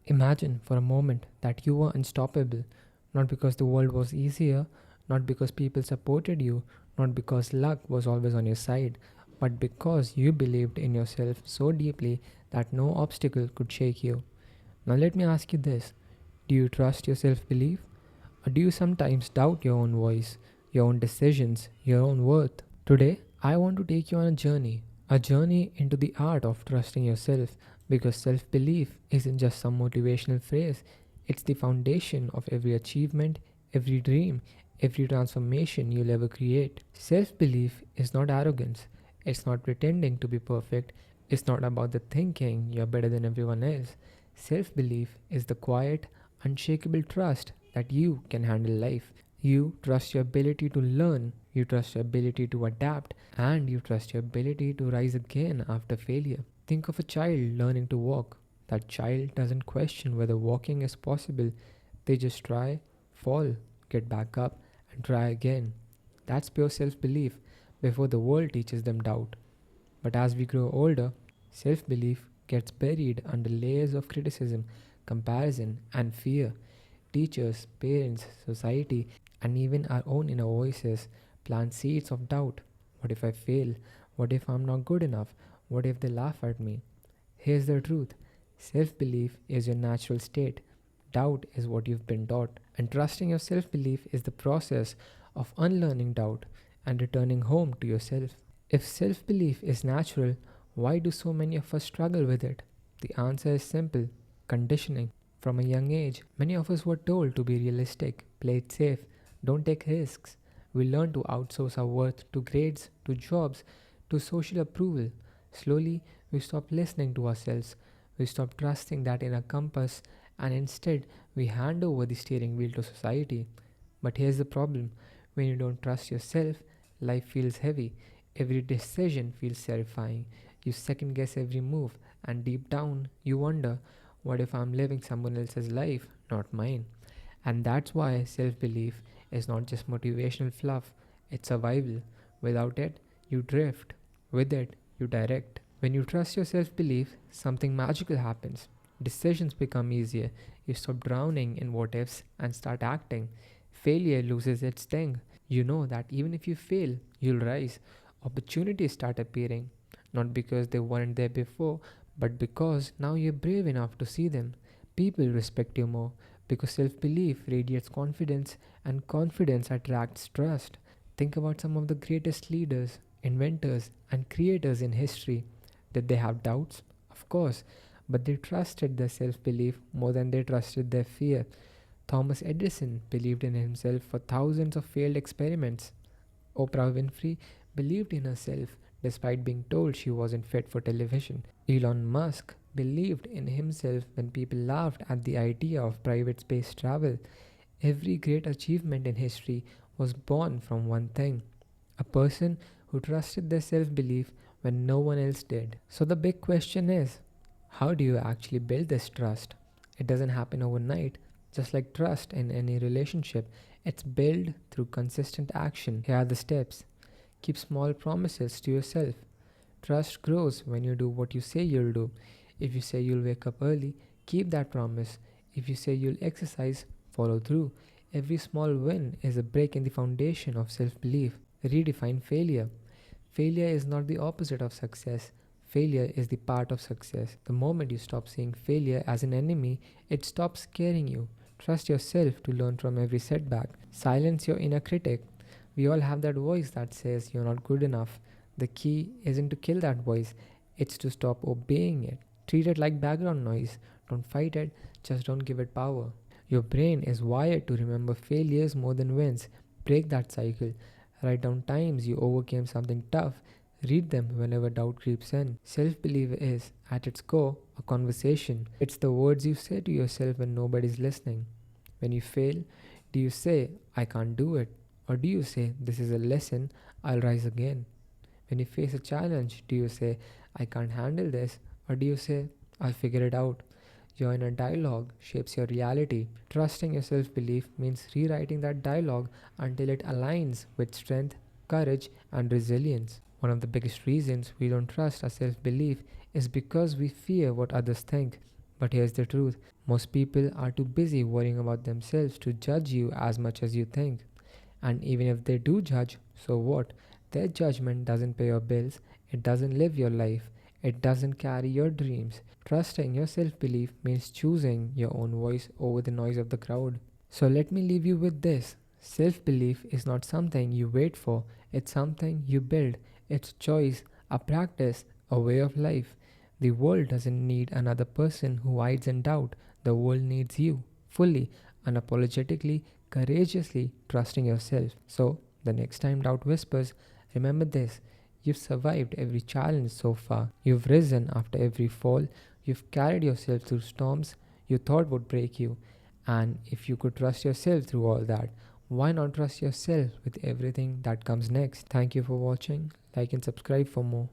Imagine for a moment that you were unstoppable, not because the world was easier, not because people supported you, not because luck was always on your side, but because you believed in yourself so deeply that no obstacle could shake you. Now, let me ask you this: do you trust your self belief? Or do you sometimes doubt your own voice, your own decisions, your own worth? Today, I want to take you on a journey into the art of trusting yourself because self belief isn't just some motivational phrase, it's the foundation of every achievement, every dream, every transformation you'll ever create. Self belief is not arrogance, it's not pretending to be perfect, it's not about the thinking you're better than everyone else. Self belief is the quiet, unshakable trust that you can handle life. You trust your ability to learn, you trust your ability to adapt, and you trust your ability to rise again after failure. Think of a child learning to walk. That child doesn't question whether walking is possible, they just try, fall, get back up, and try again. That's pure self belief before the world teaches them doubt. But as we grow older, self belief gets buried under layers of criticism, comparison, and fear. Teachers, parents, society, and even our own inner voices plant seeds of doubt. What if I fail? What if I'm not good enough? What if they laugh at me? Here's the truth: self belief is your natural state, doubt is what you've been taught, and trusting your self belief is the process of unlearning doubt and returning home to yourself. If self belief is natural, why do so many of us struggle with it? The answer is simple: conditioning. From a young age, many of us were told to be realistic, play it safe, don't take risks. We learn to outsource our worth to grades, to jobs, to social approval. Slowly, we stop listening to ourselves. We stop trusting that inner compass, and instead, we hand over the steering wheel to society. But here's the problem: when you don't trust yourself, life feels heavy. Every decision feels terrifying. You second guess every move, and deep down, you wonder, what if I'm living someone else's life, not mine? And that's why self belief is not just motivational fluff, it's survival. Without it, you drift. With it, you direct. When you trust your self belief, something magical happens. Decisions become easier. You stop drowning in what ifs and start acting. Failure loses its sting. You know that even if you fail, you'll rise. Opportunities start appearing, not because they weren't there before, but because now you're brave enough to see them. People respect you more because self belief radiates confidence, and confidence attracts trust. Think about some of the greatest leaders, inventors, and creators in history. Did they have doubts? Of course, but they trusted their self belief more than they trusted their fear. Thomas Edison believed in himself for thousands of failed experiments. Oprah Winfrey believed in herself despite being told she wasn't fit for television. Elon Musk believed in himself when people laughed at the idea of private space travel. Every great achievement in history was born from one thing: a person who trusted their self belief when no one else did. So the big question is, how do you actually build this trust? It doesn't happen overnight. Just like trust in any relationship, it's built through consistent action. Here are the steps: keep small promises to yourself. Trust grows when you do what you say you'll do. If you say you'll wake up early, keep that promise. If you say you'll exercise, follow through. Every small win is a break in the foundation of self belief. Redefine failure. Failure is not the opposite of success. Failure is the part of success. The moment you stop seeing failure as an enemy, it stops scaring you. Trust yourself to learn from every setback. Silence your inner critic. We all have that voice that says you're not good enough. The key isn't to kill that voice, it's to stop obeying it. Treat it like background noise. Don't fight it, just don't give it power. Your brain is wired to remember failures more than wins. Break that cycle. Write down times you overcame something tough. Read them whenever doubt creeps in. Self belief is, at its core, a conversation. It's the words you say to yourself when nobody's listening. When you fail, do you say, I can't do it? Or do you say, this is a lesson, I'll rise again? When you face a challenge, do you say, I can't handle this? Or do you say, I'll figure it out? Your inner dialogue shapes your reality. Trusting your self belief means rewriting that dialogue until it aligns with strength, courage, and resilience. One of the biggest reasons we don't trust our self belief is because we fear what others think. But here's the truth, most people are too busy worrying about themselves to judge you as much as you think. And even if they do judge, so what? Their judgment doesn't pay your bills, it doesn't live your life, it doesn't carry your dreams. Trusting your self belief means choosing your own voice over the noise of the crowd. So let me leave you with this, self belief is not something you wait for, it's something you build. It's choice, a practice, a way of life. The world doesn't need another person who hides in doubt. The world needs you, fully, unapologetically, courageously trusting yourself. So, the next time doubt whispers, remember this, you've survived every challenge so far. You've risen after every fall. You've carried yourself through storms you thought would break you. And if you could trust yourself through all that, why not trust yourself with everything that comes next? Thank you for watching. Like and subscribe for more.